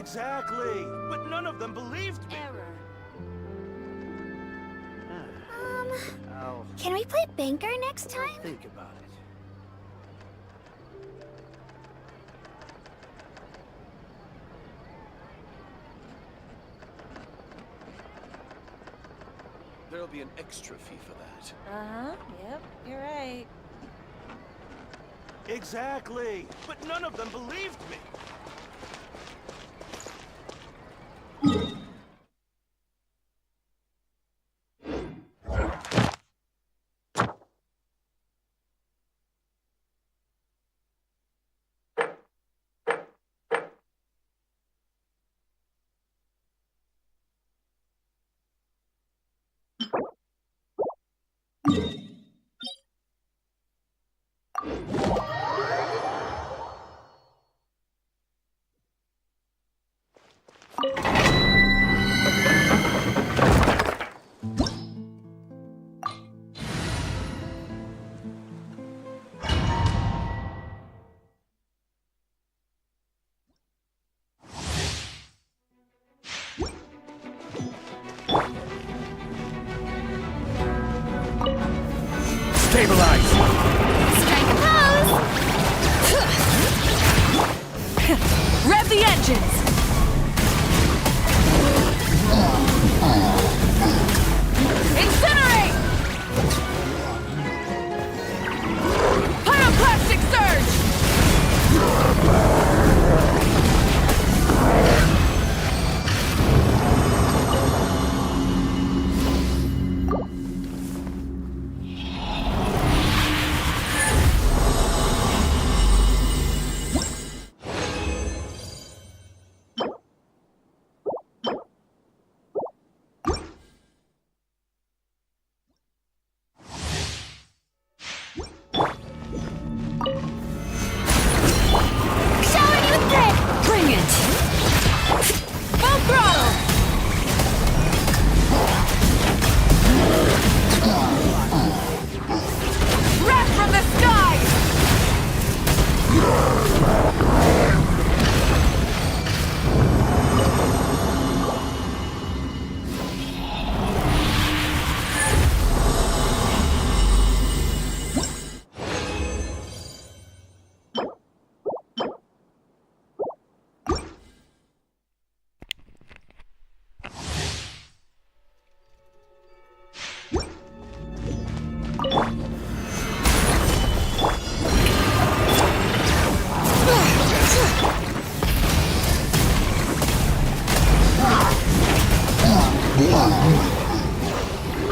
Exactly, but none of them believed me. Error. Can we play banker next time? Think about it. There'll be an extra fee for that. Uh-huh. Yep, you're right. Exactly, but none of them believed me. Stabilize! Strike a pose! Rev the engines! Incinerate! Pyroclastic surge! Showering you with grit! Bring it! Full throttle! Wrath from the skies!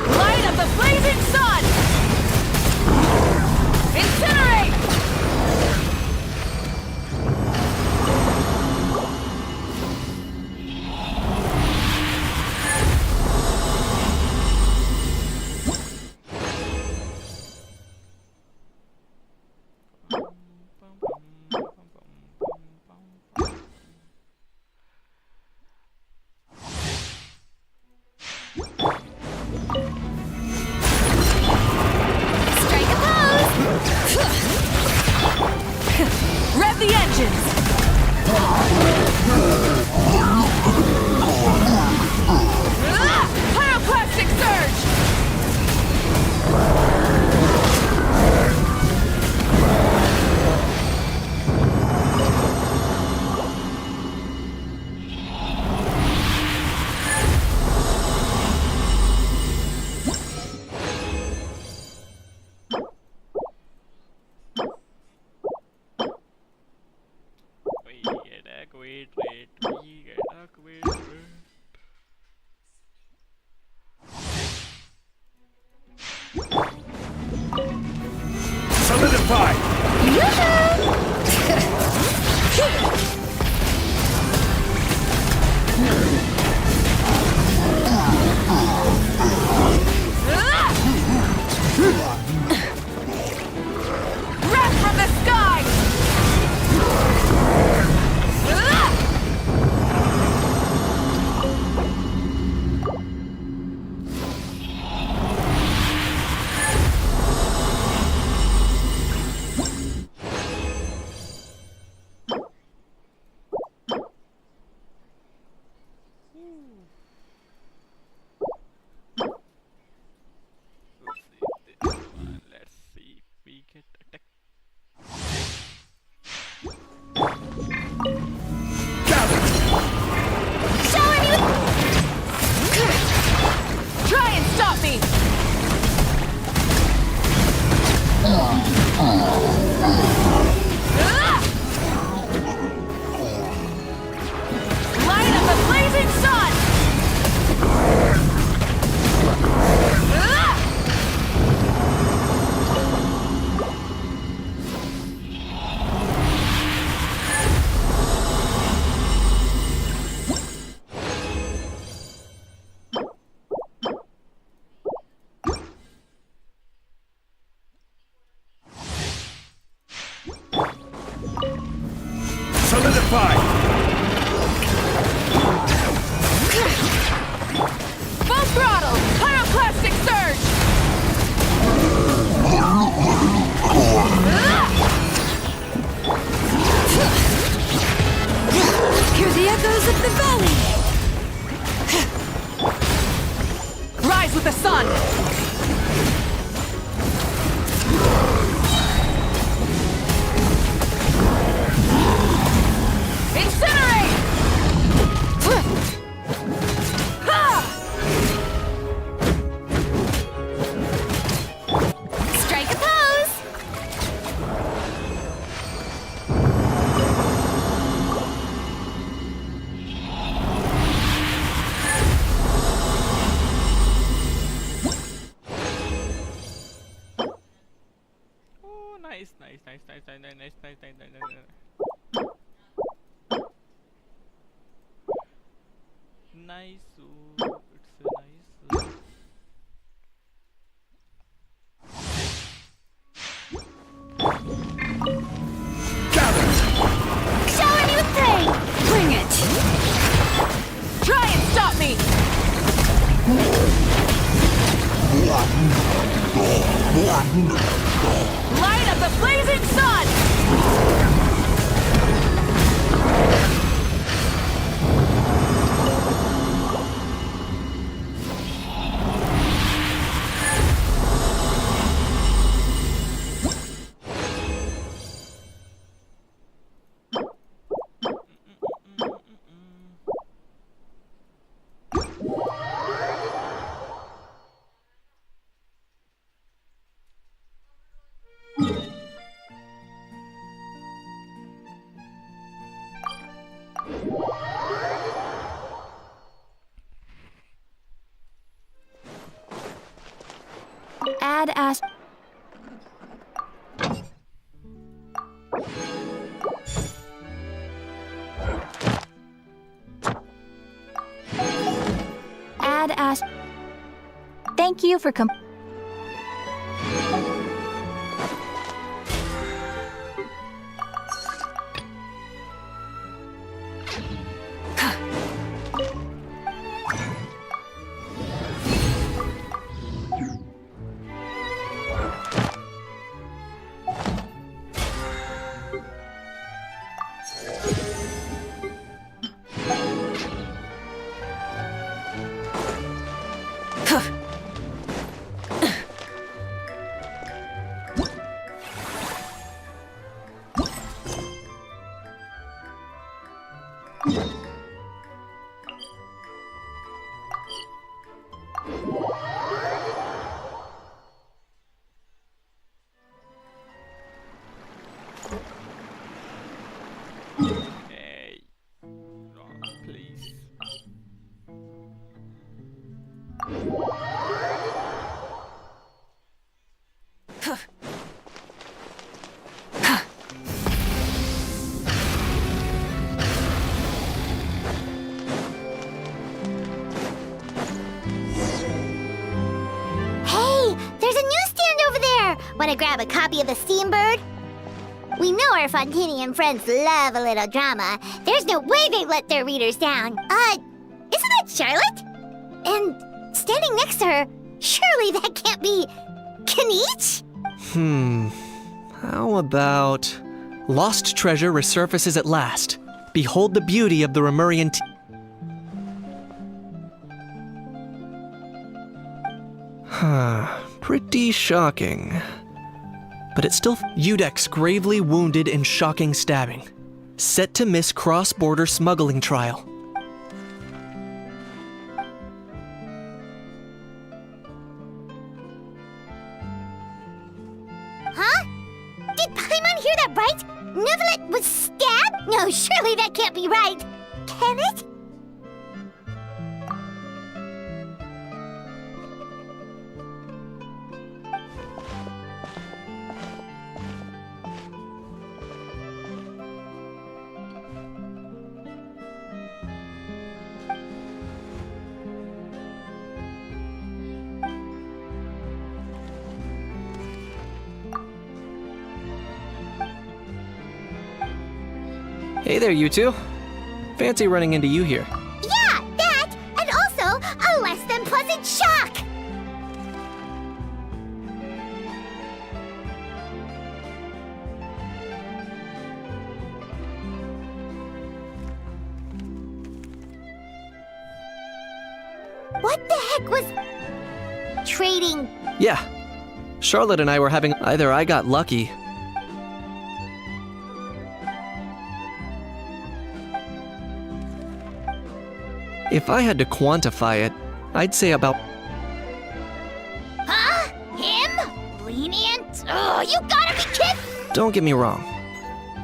Light of the blazing sun! Incinerate! Strike a pose! Rev the engines! Pyroclastic surge! Solidify! Wrath from the skies! Solidified! Full throttle! Pyroclastic surge! Hear the echoes of the valley. Rise with the sun! Incinerate! Strike a pose. Oh, nice. Nice. It's a nice. Show a new thing. Bring it. Try and stop me! Light of the blazing sun! Add Ash. Add Ash. Thank you for Hey. No, please. Hey, there's a newsstand over there. Want to grab a copy of the Steambird? We know our Fontanian friends love a little drama. There's no way they'd let their readers down. Isn't that Charlotte? And standing next to her, surely that can't be Kaniche? How about... Lost treasure resurfaces at last. Behold the beauty of the Remurian Pretty shocking. But it's still Udex gravely wounded in shocking stabbing. Set to miss cross-border smuggling trial. Huh? Did Paimon hear that right? Nevelet was stabbed? No, surely that can't be right. Can it? Hey there, you two. Fancy running into you here. Yeah, that, and also a less than pleasant shock! What the heck was... trading... Yeah. Charlotte and I were having... Either I got lucky... If I had to quantify it, I'd say about... Huh? Him? Lenient? Oh, you gotta be kidding! Don't get me wrong.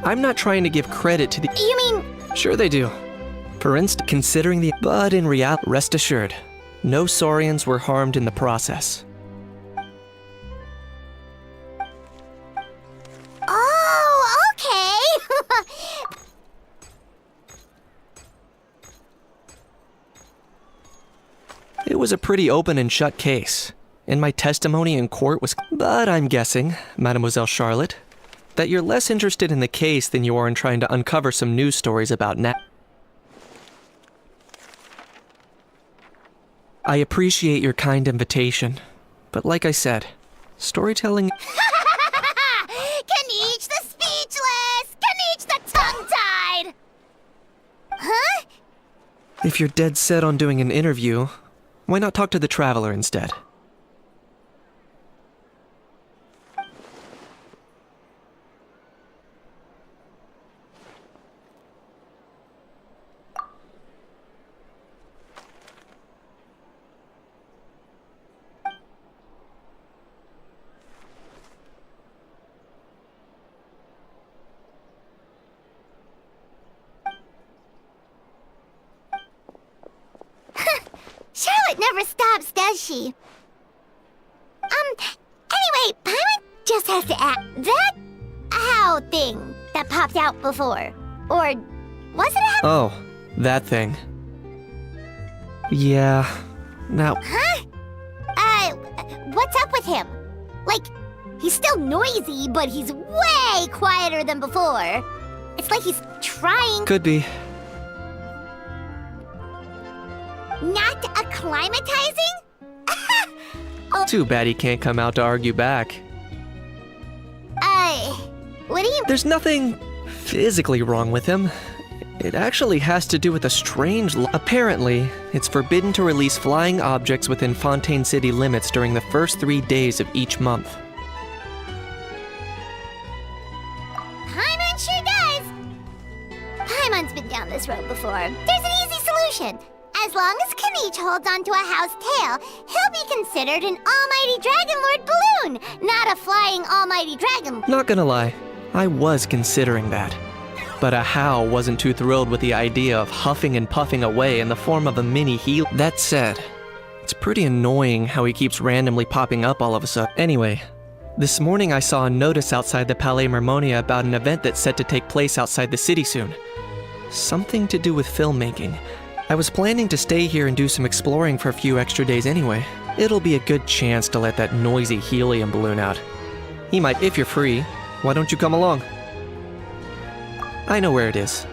I'm not trying to give credit to the... You mean... Sure they do. For instance, considering the... But in reality, rest assured, no Saurians were harmed in the process. Oh, okay! It was a pretty open and shut case, and my testimony in court was... But I'm guessing, Mademoiselle Charlotte, that you're less interested in the case than you are in trying to uncover some news stories about I appreciate your kind invitation, but like I said, storytelling... Kaniche the speechless! Kaniche the tongue-tied! Huh? If you're dead set on doing an interview, why not talk to the Traveler instead? Charlotte never stops, does she? Anyway, Paimon just has to ask. That how thing that popped out before. Or was it a how? Oh, that thing. Yeah, now... Huh? What's up with him? Like, he's still noisy, but he's way quieter than before. It's like he's trying Could be. not acclimatizing? Oh, Too bad he can't come out to argue back. what do you... There's nothing physically wrong with him. It actually has to do with a strange Apparently, it's forbidden to release flying objects within Fontaine City limits during the first 3 days of each month. Paimon sure does! Paimon's been down this road before. There's an easy solution. As long as Kaniche holds onto a house tail, he'll be considered an almighty Dragon Lord balloon, not a flying almighty dragon. Not gonna lie, I was considering that. But Ahau wasn't too thrilled with the idea of huffing and puffing away in the form of a mini heel. That said, it's pretty annoying how he keeps randomly popping up all of a sudden. Anyway, this morning I saw a notice outside the Palais Mermonia about an event that's set to take place outside the city soon. Something to do with filmmaking. I was planning to stay here and do some exploring for a few extra days anyway. It'll be a good chance to let that noisy helium balloon out. He might, if you're free, why don't you come along? I know where it is.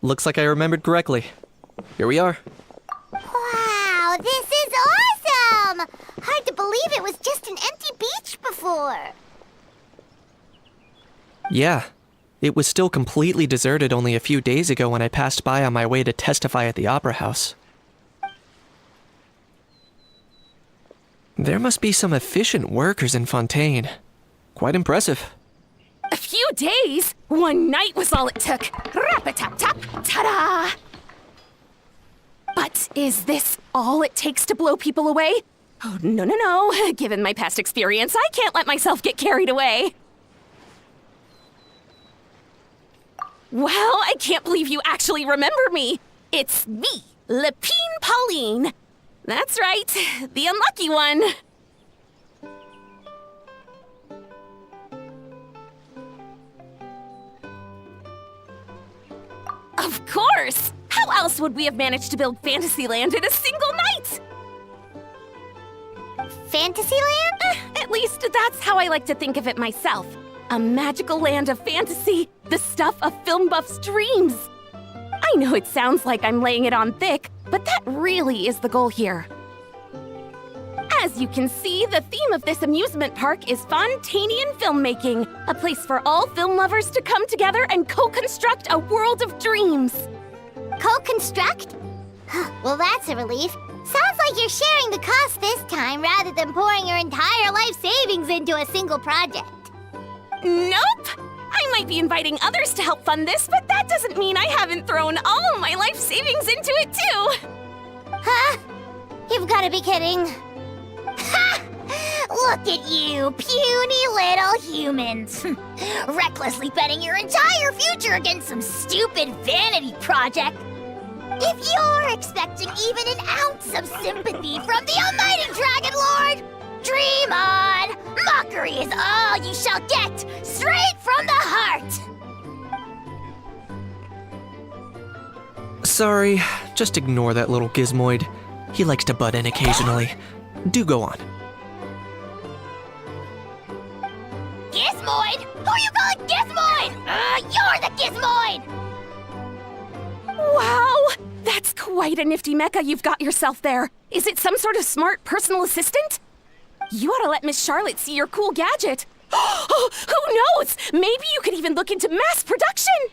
Looks like I remembered correctly. Here we are. Wow, this is awesome! Hard to believe it was just an empty beach before. Yeah, it was still completely deserted only a few days ago when I passed by on my way to testify at the Opera House. There must be some efficient workers in Fontaine. Quite impressive. A few days? One night was all it took. Rap-a-tap-tap, ta-da! But is this all it takes to blow people away? Oh, no, no, no. Given my past experience, I can't let myself get carried away. Well, I can't believe you actually remember me. It's me, Lepine Pauline. That's right, the unlucky one. course! How else would we have managed to build Fantasyland in a single night? Fantasyland? At least that's how I like to think of it myself. A magical land of fantasy, the stuff of film buffs' dreams. I know it sounds like I'm laying it on thick, but that really is the goal here. As you can see, the theme of this amusement park is Fontanian filmmaking, a place for all film lovers to come together and co-construct a world of dreams. Co-construct? Well, that's a relief. Sounds like you're sharing the cost this time rather than pouring your entire life savings into a single project. Nope! I might be inviting others to help fund this, but that doesn't mean I haven't thrown all of my life savings into it too! Huh? You've got to be kidding. Ha! Look at you, puny little humans. Recklessly betting your entire future against some stupid vanity project. If you're expecting even an ounce of sympathy from the almighty Dragon Lord, dream on! Mockery is all you shall get, straight from the heart! Sorry, just ignore that little gizmoid. He likes to butt in occasionally. Do go on. Gizmoid? Who you calling Gizmoid? You're the Gizmoid! Wow! That's quite a nifty mecha you've got yourself there. Is it some sort of smart personal assistant? You ought to let Miss Charlotte see your cool gadget. Who knows? Maybe you could even look into mass production!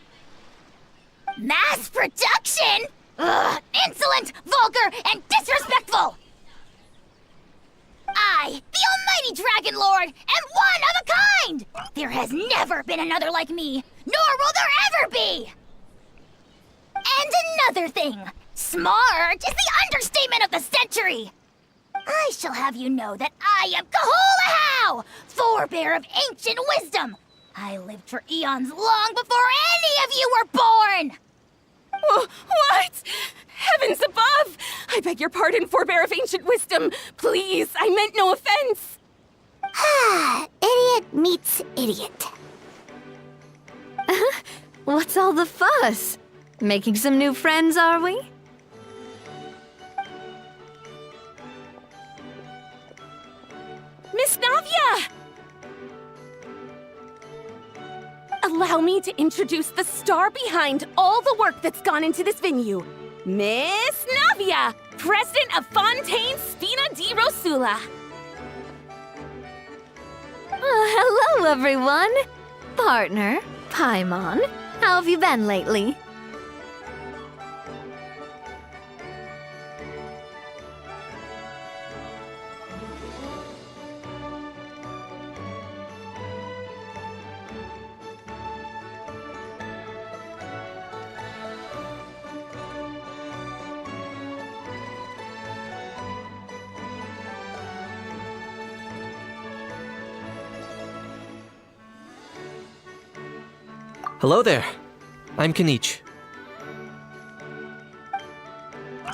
Mass production? Ugh, insolent, vulgar, and disrespectful! I, the almighty Dragon Lord, am one of a kind! There has never been another like me, nor will there ever be! And another thing, smart is the understatement of the century! I shall have you know that I am Kahulahau, forebear of ancient wisdom! I lived for eons long before any of you were born! What? Heavens above! I beg your pardon, forebear of ancient wisdom. Please, I meant no offense. Idiot meets idiot. What's all the fuss? Making some new friends, are we? Miss Navia! Allow me to introduce the star behind all the work that's gone into this venue. Miss Navia, president of Fontaine Spina di Rosula. Hello, everyone. Partner, Paimon, how have you been lately? Hello there. I'm Kanich.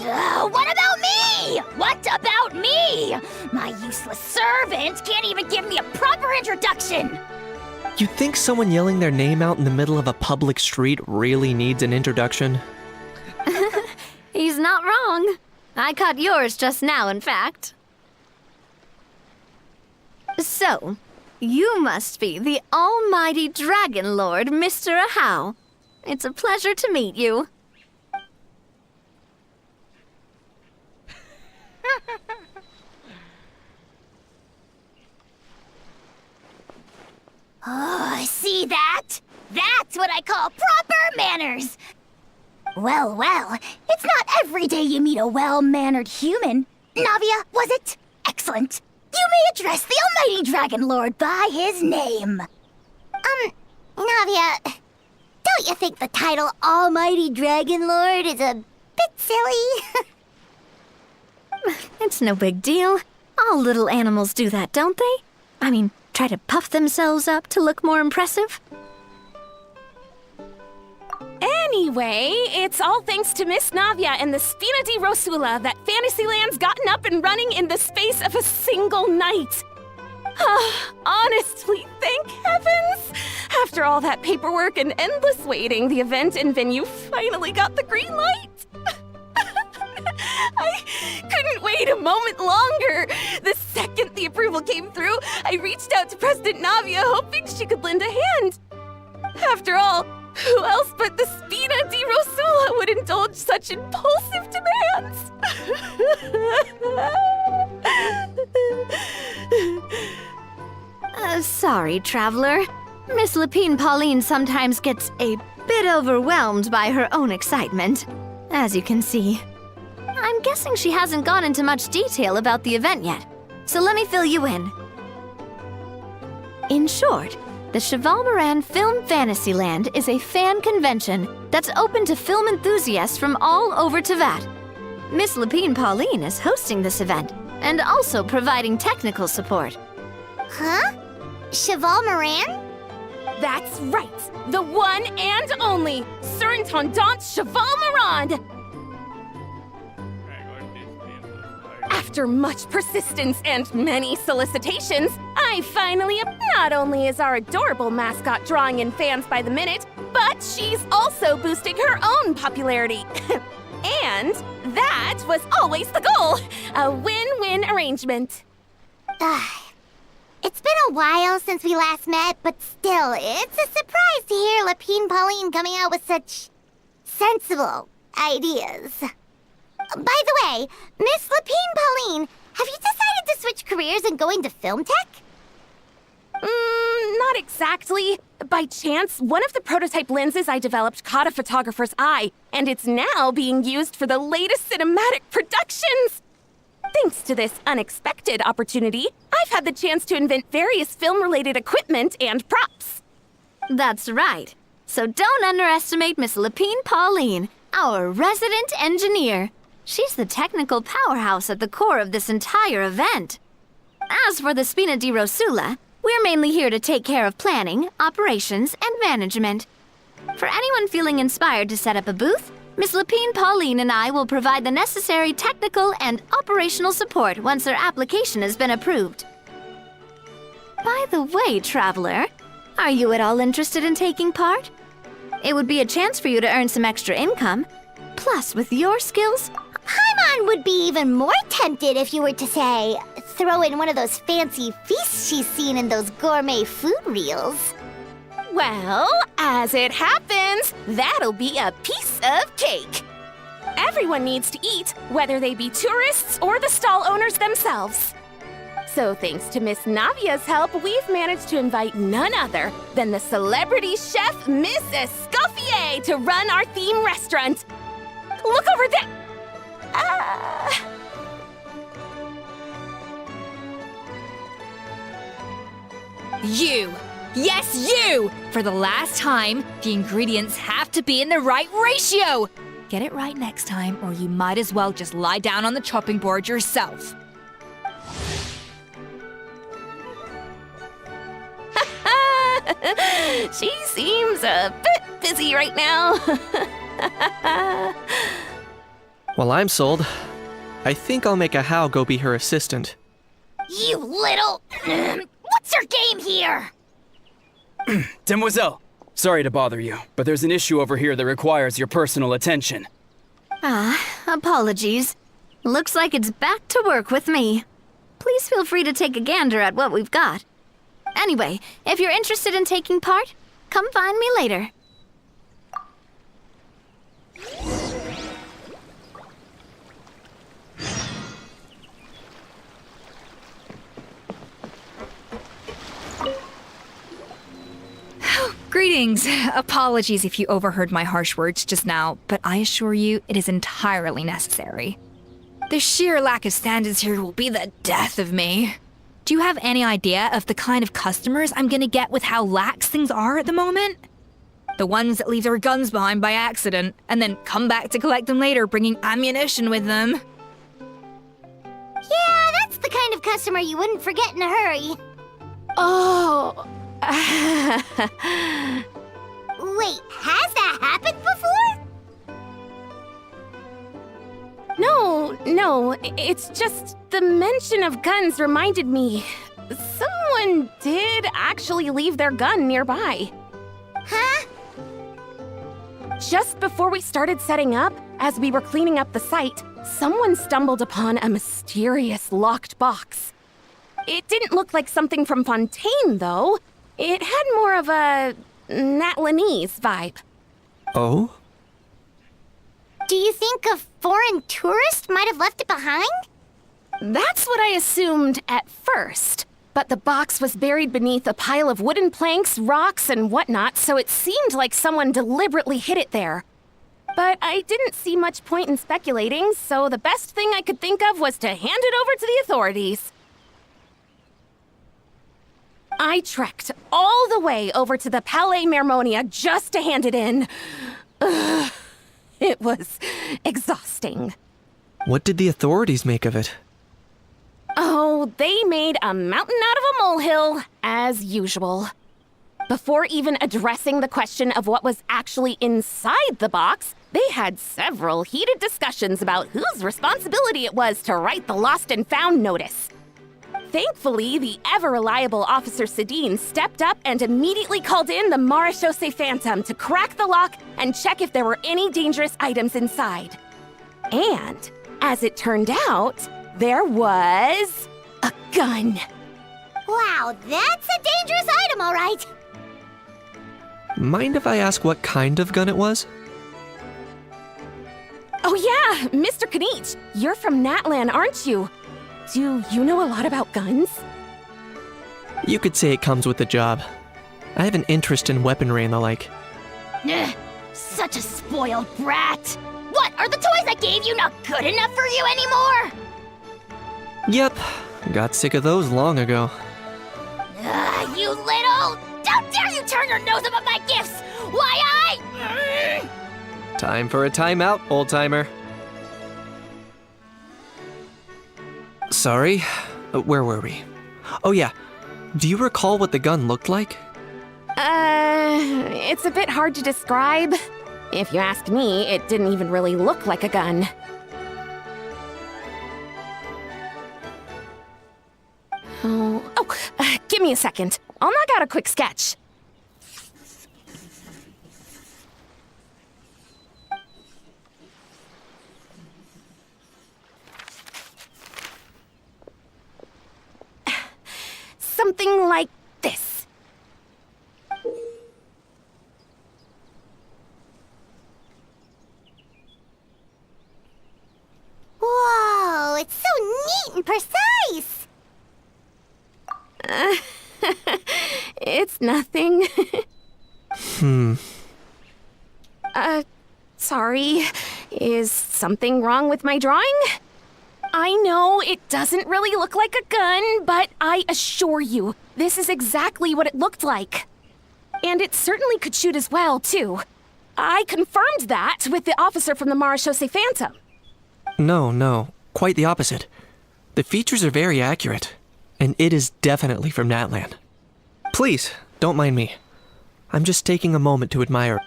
What about me? What about me? My useless servant can't even give me a proper introduction. You think someone yelling their name out in the middle of a public street really needs an introduction? He's not wrong. I caught yours just now, in fact. So, you must be the almighty Dragon Lord, Mr. Ahau. It's a pleasure to meet you. Oh, see that? That's what I call proper manners. Well, it's not every day you meet a well-mannered human. Navia, was it? Excellent. You may address the almighty Dragon Lord by his name. Navia, don't you think the title Almighty Dragon Lord is a bit silly? It's no big deal. All little animals do that, don't they? I mean, try to puff themselves up to look more impressive. Anyway, it's all thanks to Miss Navia and the Spina di Rosula that Fantasyland's gotten up and running in the space of a single night. Honestly, thank heavens! After all that paperwork and endless waiting, the event and venue finally got the green light. I couldn't wait a moment longer. The second the approval came through, I reached out to President Navia, hoping she could lend a hand. After all, who else but the Spina di Rosula would indulge such impulsive demands? Sorry, traveler. Miss Lapine Pauline sometimes gets a bit overwhelmed by her own excitement, as you can see. I'm guessing she hasn't gone into much detail about the event yet, so let me fill you in. In short, the Cheval Moran Film Fantasyland is a fan convention that's open to film enthusiasts from all over Teyvat. Miss Lapine Pauline is hosting this event and also providing technical support. Huh? Cheval Moran? That's right, the one and only Surintendant Cheval Moran. After much persistence and many solicitations, I finally not only is our adorable mascot drawing in fans by the minute, but she's also boosting her own popularity. And that was always the goal, a win-win arrangement. It's been a while since we last met, but still, it's a surprise to hear Lapine Pauline coming out with such sensible ideas. By the way, Miss Lapine Pauline, have you decided to switch careers and go into film tech? Not exactly. By chance, one of the prototype lenses I developed caught a photographer's eye, and it's now being used for the latest cinematic productions. Thanks to this unexpected opportunity, I've had the chance to invent various film-related equipment and props. That's right. So don't underestimate Miss Lapine Pauline, our resident engineer. She's the technical powerhouse at the core of this entire event. As for the Spina di Rosula, we're mainly here to take care of planning, operations, and management. For anyone feeling inspired to set up a booth, Miss Lapine Pauline and I will provide the necessary technical and operational support once their application has been approved. By the way, traveler, are you at all interested in taking part? It would be a chance for you to earn some extra income. Plus, with your skills, Paimon would be even more tempted if you were to, say, throw in one of those fancy feasts she's seen in those gourmet food reels. Well, as it happens, that'll be a piece of cake. Everyone needs to eat, whether they be tourists or the stall owners themselves. So thanks to Miss Navia's help, we've managed to invite none other than the celebrity chef Miss Escoffier to run our theme restaurant. Look over there! You! Yes, you! For the last time, the ingredients have to be in the right ratio! Get it right next time, or you might as well just lie down on the chopping board yourself. She seems a bit busy right now. Well, I'm sold. I think I'll make a How go be her assistant. You little... What's your game here? Demoiselle, sorry to bother you, but there's an issue over here that requires your personal attention. Apologies. Looks like it's back to work with me. Please feel free to take a gander at what we've got. Anyway, if you're interested in taking part, come find me later. Greetings. Apologies if you overheard my harsh words just now, but I assure you it is entirely necessary. The sheer lack of standards here will be the death of me. Do you have any idea of the kind of customers I'm gonna get with how lax things are at the moment? The ones that leave their guns behind by accident, and then come back to collect them later bringing ammunition with them. Yeah, that's the kind of customer you wouldn't forget in a hurry. Oh. Wait, has that happened before? No, it's just the mention of guns reminded me. Someone did actually leave their gun nearby. Huh? Just before we started setting up, as we were cleaning up the site, someone stumbled upon a mysterious locked box. It didn't look like something from Fontaine, though. It had more of a Natlanese vibe. Oh? Do you think a foreign tourist might have left it behind? That's what I assumed at first. But the box was buried beneath a pile of wooden planks, rocks, and whatnot, so it seemed like someone deliberately hid it there. But I didn't see much point in speculating, so the best thing I could think of was to hand it over to the authorities. I trekked all the way over to the Palais Mermonia just to hand it in. Ugh, it was exhausting. What did the authorities make of it? Oh, they made a mountain out of a molehill, as usual. Before even addressing the question of what was actually inside the box, they had several heated discussions about whose responsibility it was to write the lost and found notice. Thankfully, the ever-reliable Officer Sedine stepped up and immediately called in the Marechaussee Phantom to crack the lock and check if there were any dangerous items inside. And, as it turned out, there was a gun. Wow, that's a dangerous item, all right. Mind if I ask what kind of gun it was? Oh yeah, Mr. Kanich, you're from Natlan, aren't you? Do you know a lot about guns? You could say it comes with the job. I have an interest in weaponry and the like. Ugh, such a spoiled brat. What, are the toys I gave you not good enough for you anymore? Yep, got sick of those long ago. You little... How dare you turn your nose up at my gifts? Why I... Time for a timeout, old-timer. Sorry, where were we? Oh yeah, do you recall what the gun looked like? It's a bit hard to describe. If you ask me, it didn't even really look like a gun. Give me a second. I'll knock out a quick sketch. Something like this. Whoa, it's so neat and precise. It's nothing. Sorry. Is something wrong with my drawing? I know it doesn't really look like a gun, but I assure you, this is exactly what it looked like. And it certainly could shoot as well, too. I confirmed that with the officer from the Marechaussee Phantom. No, quite the opposite. The features are very accurate, and it is definitely from Natlan. Please, don't mind me. I'm just taking a moment to admire.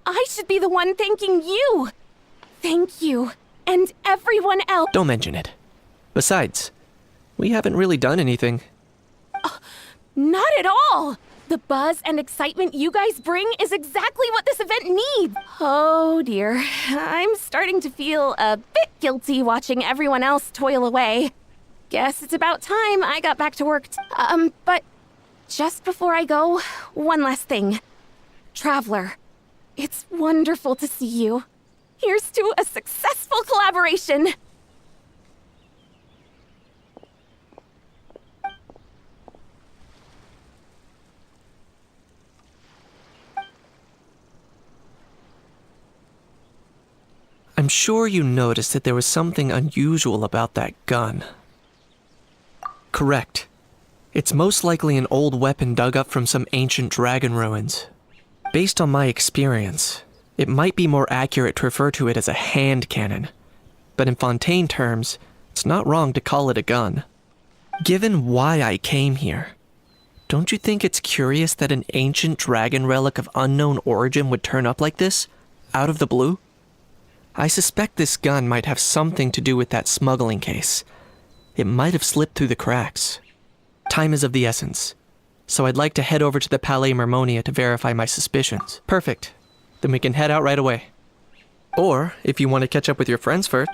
I should be the one thanking you. Thank you, and everyone else. Don't mention it. Besides, we haven't really done anything. Not at all. The buzz and excitement you guys bring is exactly what this event needs. Oh dear, I'm starting to feel a bit guilty watching everyone else toil away. Guess it's about time I got back to work. But just before I go, one last thing. Traveler, it's wonderful to see you. Here's to a successful collaboration. I'm sure you noticed that there was something unusual about that gun. Correct. It's most likely an old weapon dug up from some ancient dragon ruins. Based on my experience, it might be more accurate to refer to it as a hand cannon. But in Fontaine terms, it's not wrong to call it a gun. Given why I came here, don't you think it's curious that an ancient dragon relic of unknown origin would turn up like this, out of the blue? I suspect this gun might have something to do with that smuggling case. It might have slipped through the cracks. Time is of the essence, so I'd like to head over to the Palais Mermonia to verify my suspicions. Perfect. Then we can head out right away. Or, if you want to catch up with your friends first.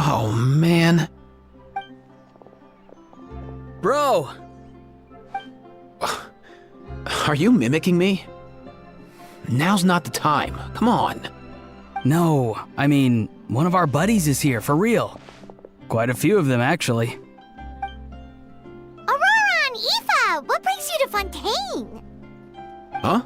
Oh, man. Bro! Are you mimicking me? Now's not the time. Come on. No, I mean, one of our buddies is here, for real. Quite a few of them, actually. Aurora and Aoife, what brings you to Fontaine? Huh?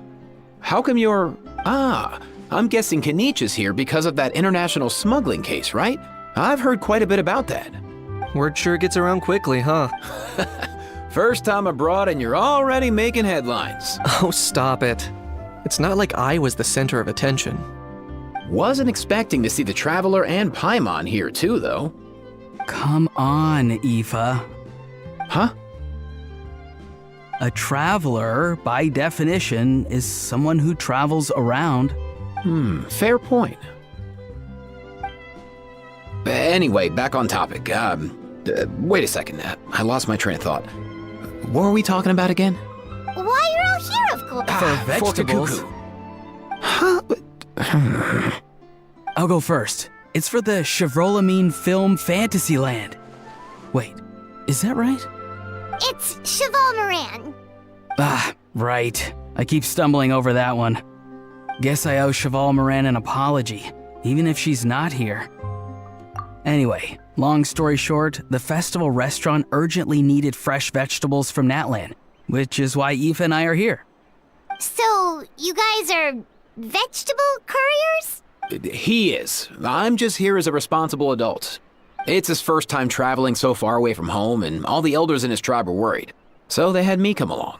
How come you're... I'm guessing Kaniche is here because of that international smuggling case, right? I've heard quite a bit about that. Word sure gets around quickly, huh? First time abroad and you're already making headlines. Oh, stop it. It's not like I was the center of attention. Wasn't expecting to see the Traveler and Paimon here too, though. Come on, Aoife. Huh? A traveler, by definition, is someone who travels around. Fair point. Anyway, back on topic. Wait a second. I lost my train of thought. What were we talking about again? Why you're all here, of course. For For vegetables. Kakuku. Huh? I'll go first. It's for the Chevrolamine Film Fantasyland. Wait, is that right? It's Cheval Moran. Ah, right. I keep stumbling over that one. Guess I owe Cheval Moran an apology, even if she's not here. Anyway, long story short, the festival restaurant urgently needed fresh vegetables from Natlan, which is why Aoife and I are here. So, you guys are vegetable couriers? He is. I'm just here as a responsible adult. It's his first time traveling so far away from home, and all the elders in his tribe were worried. So they had me come along.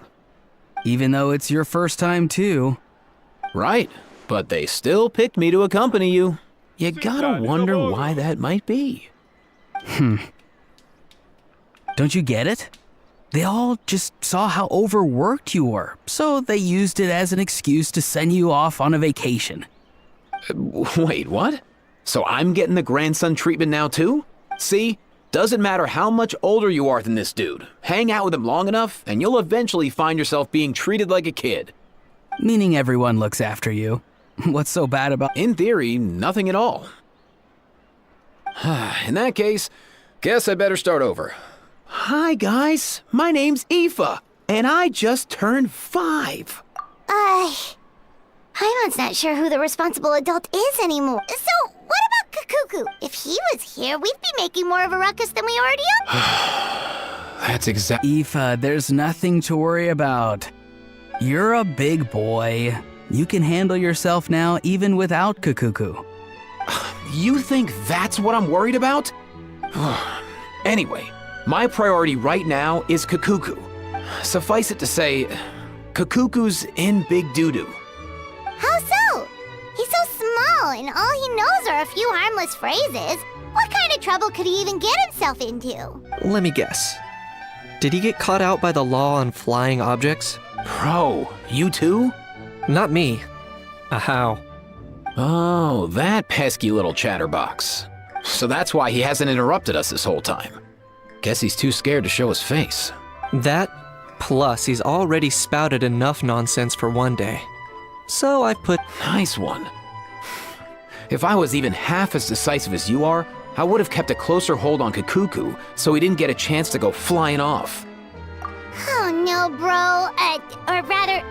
Even though it's your first time too. Right, but they still picked me to accompany you. You gotta wonder why that might be. Don't you get it? They all just saw how overworked you were, so they used it as an excuse to send you off on a vacation. Wait, what? So I'm getting the grandson treatment now too? See? Doesn't matter how much older you are than this dude. Hang out with him long enough, and you'll eventually find yourself being treated like a kid. Meaning everyone looks after you. What's so bad about... In theory, nothing at all. In that case, guess I better start over. Hi guys, my name's Aoife, and I just turned 5. Paimon's not sure who the responsible adult is anymore. So, what about Kakuku? If he was here, we'd be making more of a ruckus than we already are. That's exactly... Aoife, there's nothing to worry about. You're a big boy. You can handle yourself now even without Kakuku. You think that's what I'm worried about? Anyway, my priority right now is Kakuku. Suffice it to say, Kakuku's in big doo-doo. How so? He's so small, and all he knows are a few harmless phrases. What kind of trouble could he even get himself into? Let me guess. Did he get caught out by the law on flying objects? Bro, you too? Not me. How? Oh, that pesky little chatterbox. So that's why he hasn't interrupted us this whole time. Guess he's too scared to show his face. That, plus he's already spouted enough nonsense for one day. So I've put... Nice one. If I was even half as decisive as you are, I would have kept a closer hold on Kakuku so he didn't get a chance to go flying off. Oh no, bro. Or rather,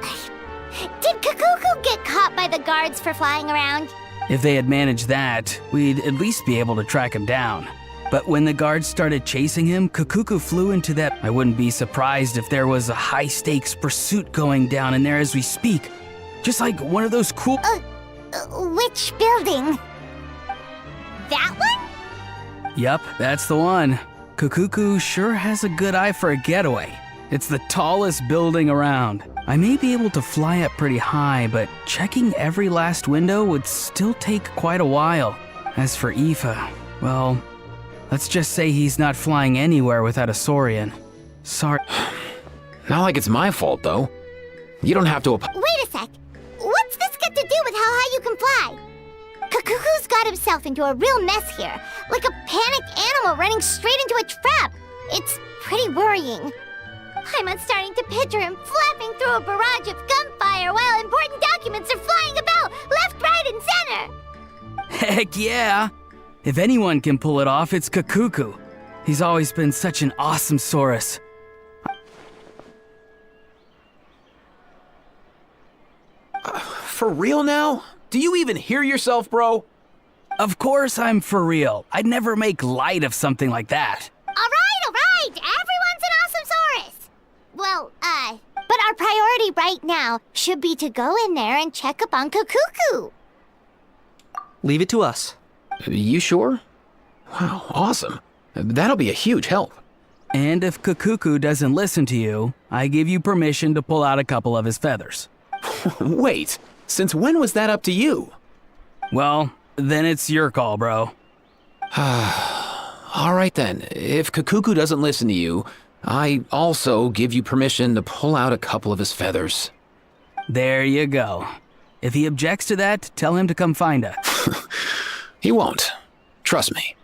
did Kakuku get caught by the guards for flying around? If they had managed that, we'd at least be able to track him down. But when the guards started chasing him, Kakuku flew into that. I wouldn't be surprised if there was a high-stakes pursuit going down in there as we speak. Just like one of those cool... Which building? That one? Yup, that's the one. Kakuku sure has a good eye for a getaway. It's the tallest building around. I may be able to fly up pretty high, but checking every last window would still take quite a while. As for Aoife, well, let's just say he's not flying anywhere without a Saurian. Sorry. Not like it's my fault, though. You don't have to Wait a sec. What's this got to do with how high you can fly? Kakuku's got himself into a real mess here, like a panicked animal running straight into a trap. It's pretty worrying. I'm starting to picture him flapping through a barrage of gunfire while important documents are flying about left, right, and center. Heck yeah! If anyone can pull it off, it's Kakuku. He's always been such an awesome Saurus. For real now? Do you even hear yourself, bro? Of course I'm for real. I'd never make light of something like that. All right. Everyone's an awesome Saurus. Well, but our priority right now should be to go in there and check up on Kakuku. Leave it to us. You sure? Wow, awesome. That'll be a huge help. And if Kakuku doesn't listen to you, I give you permission to pull out a couple of his feathers. Wait, since when was that up to you? Well, then it's your call, bro. All right then, if Kakuku doesn't listen to you, I also give you permission to pull out a couple of his feathers. There you go. If he objects to that, tell him to come find us. He won't. Trust me.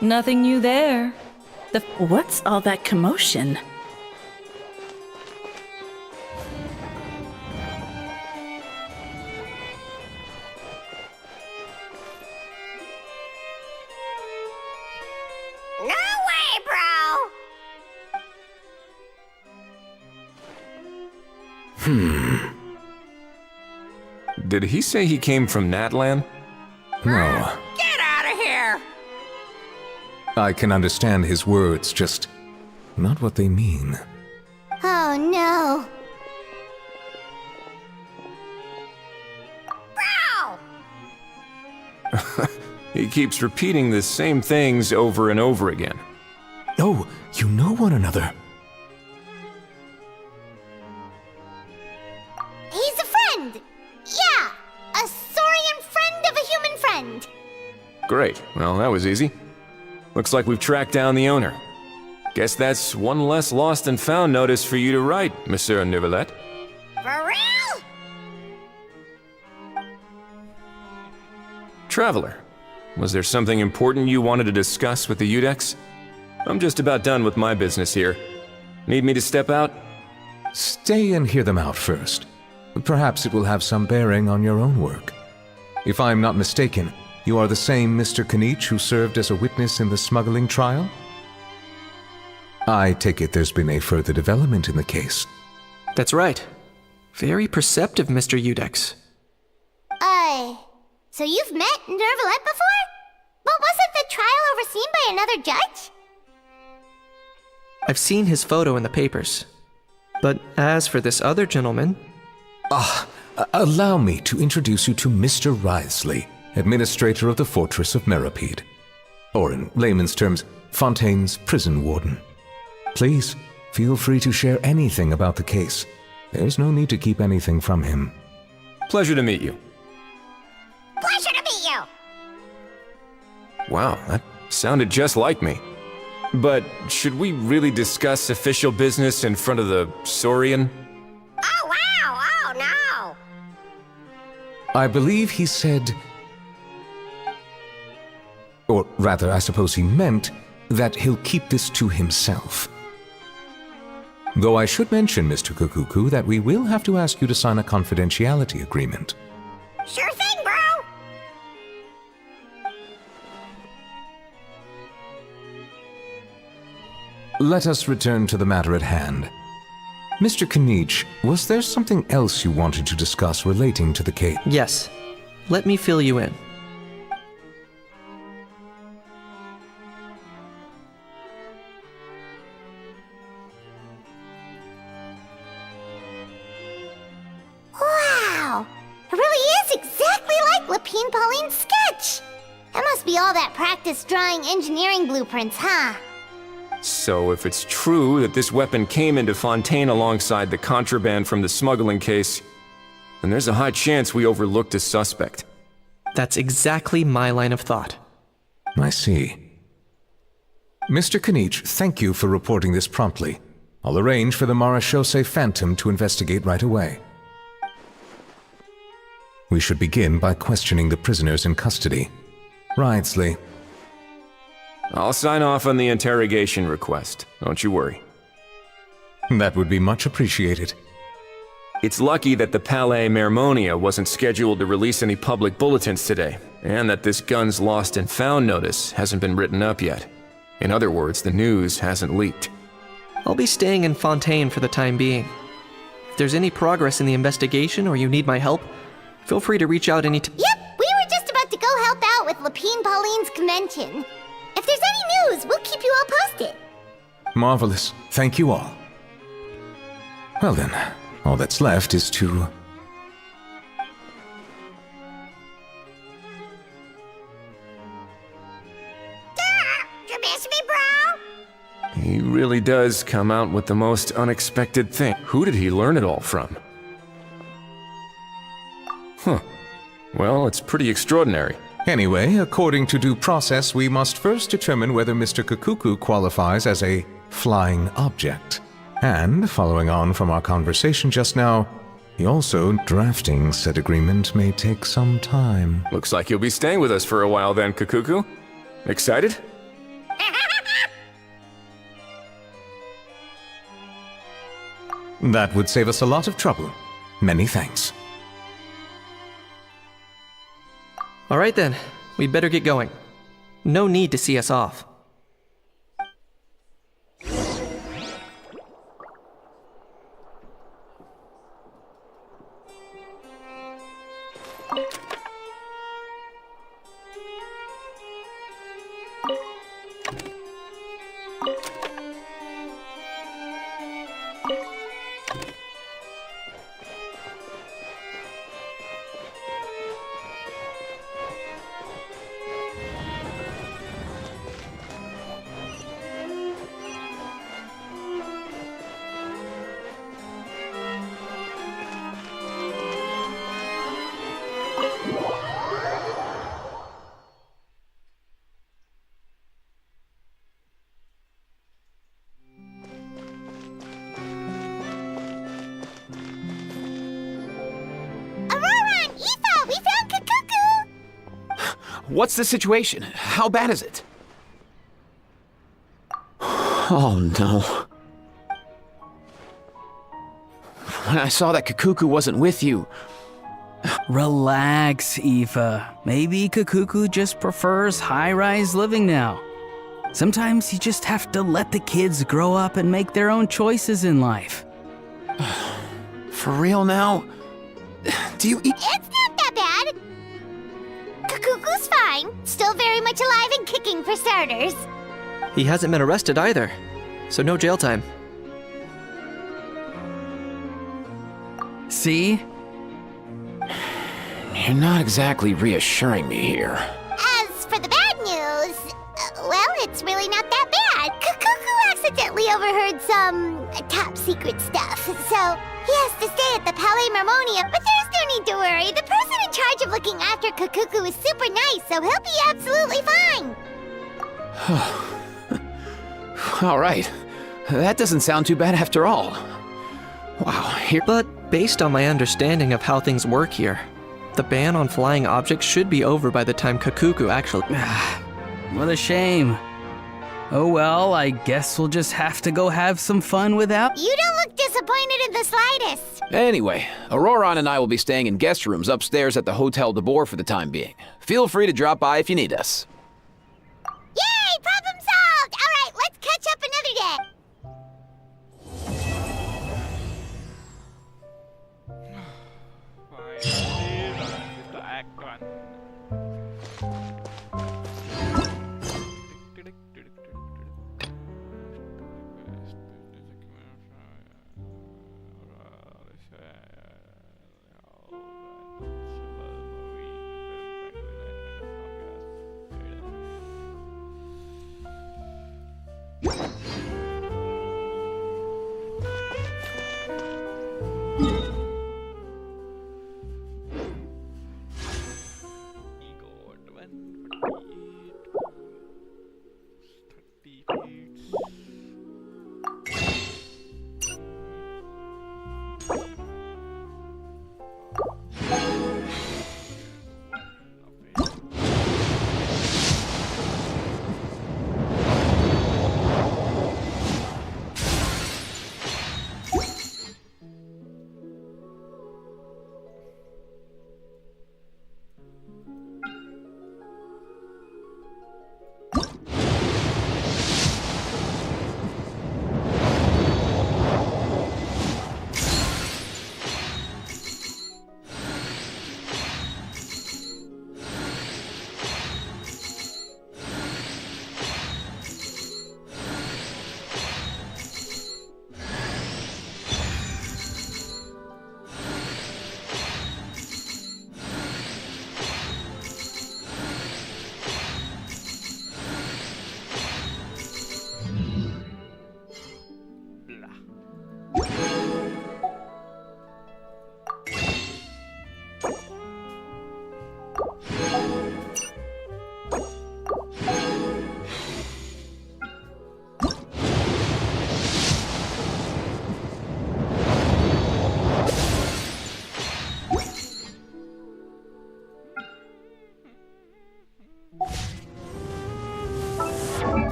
Nothing new there. What's all that commotion? No way, bro! Did he say he came from Natlan? No. Get out of here! I can understand his words, just not what they mean. Oh no. Bro! He keeps repeating the same things over and over again. Oh, you know one another. He's a friend! Yeah! A Saurian friend of a human friend! Great. Well, that was easy. Looks like we've tracked down the owner. Guess that's one less lost and found notice for you to write, Monsieur Neuvillette. For real? Traveler, was there something important you wanted to discuss with the Udex? I'm just about done with my business here. Need me to step out? Stay and hear them out first. Perhaps it will have some bearing on your own work. If I'm not mistaken, you are the same Mr. Kanich who served as a witness in the smuggling trial? I take it there's been a further development in the case. That's right. Very perceptive, Mr. Udex. So you've met Neuvillette before? But wasn't the trial overseen by another judge? I've seen his photo in the papers. But as for this other gentleman... Allow me to introduce you to Mr. Wriothesley, administrator of the Fortress of Meripede. Or in layman's terms, Fontaine's prison warden. Please, feel free to share anything about the case. There's no need to keep anything from him. Pleasure to meet you. Pleasure to meet you! Wow, that sounded just like me. But should we really discuss official business in front of the Saurian? Oh, wow! Oh, no! I believe he said... Or rather, I suppose he meant that he'll keep this to himself. Though I should mention, Mr. Kukuku, that we will have to ask you to sign a confidentiality agreement. Sure thing, bro! Let us return to the matter at hand. Mr. Kanich, was there something else you wanted to discuss relating to the case? Yes. Let me fill you in. Lapine Pauline's sketch! That must be all that practice drawing engineering blueprints, huh? So if it's true that this weapon came into Fontaine alongside the contraband from the smuggling case, then there's a high chance we overlooked a suspect. That's exactly my line of thought. I see. Mr. Kanich, thank you for reporting this promptly. I'll arrange for the Marechaussee Phantom to investigate right away. We should begin by questioning the prisoners in custody. Wriothesley. I'll sign off on the interrogation request. Don't you worry. That would be much appreciated. It's lucky that the Palais Mermonia wasn't scheduled to release any public bulletins today, and that this Guns Lost and Found notice hasn't been written up yet. In other words, the news hasn't leaked. I'll be staying in Fontaine for the time being. If there's any progress in the investigation or you need my help, feel free to reach out anytime. Yep, we were just about to go help out with Lapine Pauline's convention. If there's any news, we'll keep you all posted. Marvelous. Thank you all. Well then, all that's left is to... You miss me, bro? He really does come out with the most unexpected thing. Who did he learn it all from? Huh. Well, it's pretty extraordinary. Anyway, according to due process, we must first determine whether Mr. Kakuku qualifies as a flying object. And, following on from our conversation just now, he also drafting said agreement may take some time. Looks like you'll be staying with us for a while then, Kakuku. Excited? That would save us a lot of trouble. Many thanks. All right then, we'd better get going. No need to see us off. What's the situation? How bad is it? Oh no. When I saw that Kakuku wasn't with you... Relax, Aoife. Maybe Kakuku just prefers high-rise living now. Sometimes you just have to let the kids grow up and make their own choices in life. For real now? Do you eat... It's not that bad. Kakuku's fine. Still very much alive and kicking for starters. He hasn't been arrested either, so no jail time. See? You're not exactly reassuring me here. As for the bad news, well, it's really not that bad. Kakuku accidentally overheard some top secret stuff, so he has to stay at the Palais Mermonia. But there's no need to worry. The person in charge of looking after Kakuku is super nice, so he'll be absolutely fine. All right. That doesn't sound too bad after all. Wow, here... But based on my understanding of how things work here, the ban on flying objects should be over by the time Kakuku actually... What a shame. Oh well, I guess we'll just have to go have some fun without... You don't look disappointed in the slightest. Anyway, Auroron and I will be staying in guest rooms upstairs at the Hotel de Boer for the time being. Feel free to drop by if you need us. Yay! Problem solved! All right, let's catch up another day. Finally, kita act one. Whoa!